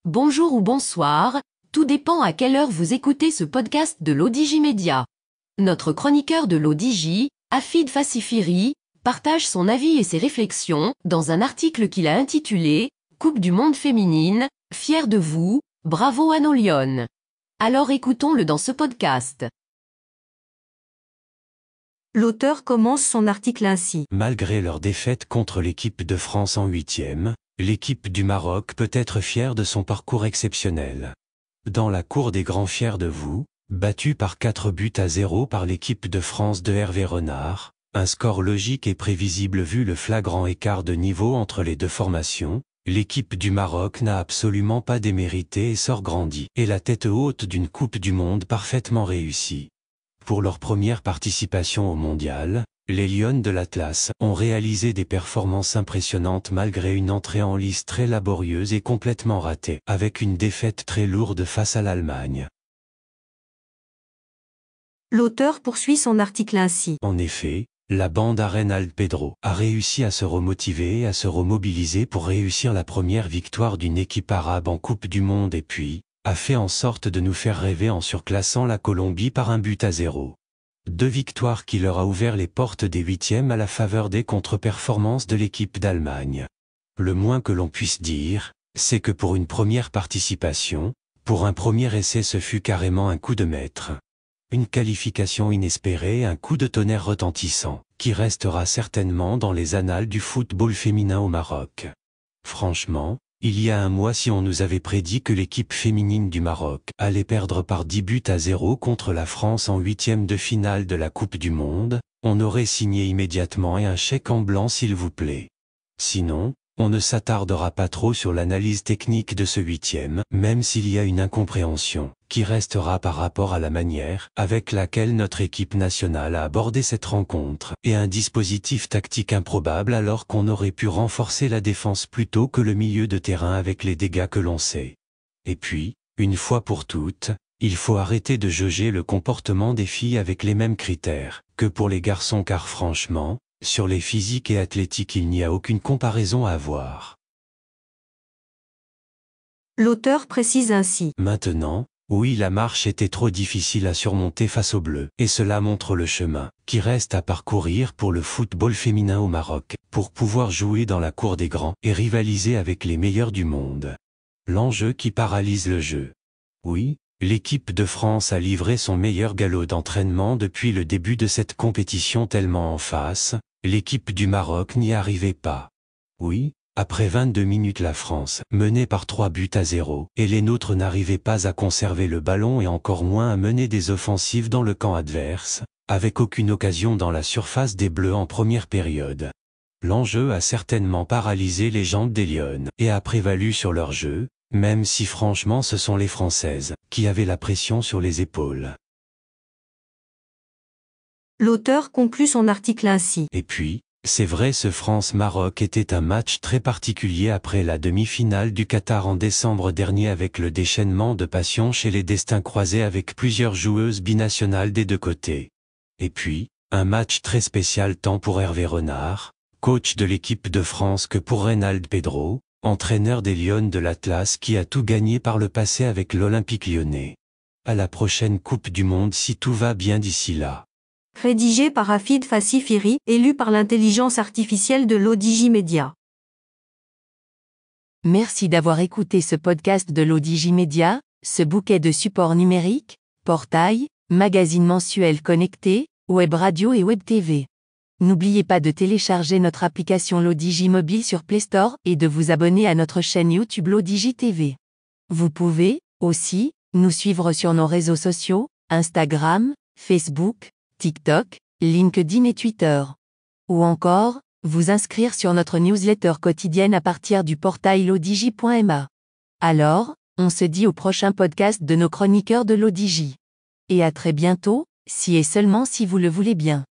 bonjour ou bonsoir, tout dépend à quelle heure vous écoutez ce podcast de l'ODJ Média. Notre chroniqueur de l'ODJ, Afid Fassifiri, partage son avis et ses réflexions dans un article qu'il a intitulé « Coupe du monde féminine, fière de vous, bravo à nos lionnes ». Alors écoutons-le dans ce podcast. L'auteur commence son article ainsi. Malgré leur défaite contre l'équipe de France en huitième, l'équipe du Maroc peut être fière de son parcours exceptionnel. Dans la cour des grands fiers de vous, battue par 4-0 par l'équipe de France de Hervé Renard, un score logique et prévisible vu le flagrant écart de niveau entre les deux formations, l'équipe du Maroc n'a absolument pas démérité et sort grandie, et la tête haute d'une Coupe du Monde parfaitement réussie. Pour leur première participation au mondial, les Lionnes de l'Atlas ont réalisé des performances impressionnantes malgré une entrée en lice très laborieuse et complètement ratée, avec une défaite très lourde face à l'Allemagne. L'auteur poursuit son article ainsi. En effet, la bande à Reynald Pedro a réussi à se remotiver et à se remobiliser pour réussir la première victoire d'une équipe arabe en Coupe du Monde et puis, a fait en sorte de nous faire rêver en surclassant la Colombie par 1-0. 2 victoires qui leur a ouvert les portes des huitièmes à la faveur des contre-performances de l'équipe d'Allemagne. Le moins que l'on puisse dire, c'est que pour une première participation, pour un premier essai ce fut carrément un coup de maître. Une qualification inespérée et un coup de tonnerre retentissant, qui restera certainement dans les annales du football féminin au Maroc. Franchement, il y a un mois si on nous avait prédit que l'équipe féminine du Maroc allait perdre par 10-0 contre la France en huitième de finale de la Coupe du Monde, on aurait signé immédiatement et un chèque en blanc s'il vous plaît. Sinon, on ne s'attardera pas trop sur l'analyse technique de ce huitième, même s'il y a une incompréhension, qui restera par rapport à la manière avec laquelle notre équipe nationale a abordé cette rencontre, et un dispositif tactique improbable alors qu'on aurait pu renforcer la défense plutôt que le milieu de terrain avec les dégâts que l'on sait. Et puis, une fois pour toutes, il faut arrêter de jauger le comportement des filles avec les mêmes critères que pour les garçons car franchement, sur les physiques et athlétiques il n'y a aucune comparaison à avoir. L'auteur précise ainsi. Maintenant, oui la marche était trop difficile à surmonter face aux Bleus, et cela montre le chemin qui reste à parcourir pour le football féminin au Maroc, pour pouvoir jouer dans la cour des grands et rivaliser avec les meilleurs du monde. L'enjeu qui paralyse le jeu. Oui, l'équipe de France a livré son meilleur galop d'entraînement depuis le début de cette compétition tellement en face, l'équipe du Maroc n'y arrivait pas. Oui, après 22 minutes la France menait par 3-0, et les nôtres n'arrivaient pas à conserver le ballon et encore moins à mener des offensives dans le camp adverse, avec aucune occasion dans la surface des Bleus en première période. L'enjeu a certainement paralysé les jambes des Lionnes et a prévalu sur leur jeu, même si franchement ce sont les Françaises qui avaient la pression sur les épaules. L'auteur conclut son article ainsi. Et puis, c'est vrai ce France-Maroc était un match très particulier après la demi-finale du Qatar en décembre dernier avec le déchaînement de passion chez les destins croisés avec plusieurs joueuses binationales des deux côtés. Et puis, un match très spécial tant pour Hervé Renard, coach de l'équipe de France que pour Reynald Pedro, entraîneur des Lionnes de l'Atlas qui a tout gagné par le passé avec l'Olympique lyonnais. À la prochaine Coupe du Monde si tout va bien d'ici là. Rédigé par Afid Fassifiri, élu par l'intelligence artificielle de l'ODJ Média. Merci d'avoir écouté ce podcast de l'ODJ Média, ce bouquet de supports numériques, portail, magazine mensuel connecté, web radio et web TV. N'oubliez pas de télécharger notre application l'ODJ Mobile sur Play Store et de vous abonner à notre chaîne YouTube l'ODJ TV. Vous pouvez, aussi, nous suivre sur nos réseaux sociaux, Instagram, Facebook, TikTok, LinkedIn et Twitter. Ou encore, vous inscrire sur notre newsletter quotidienne à partir du portail l'odj.ma. Alors, on se dit au prochain podcast de nos chroniqueurs de l'ODJ. Et à très bientôt, si et seulement si vous le voulez bien.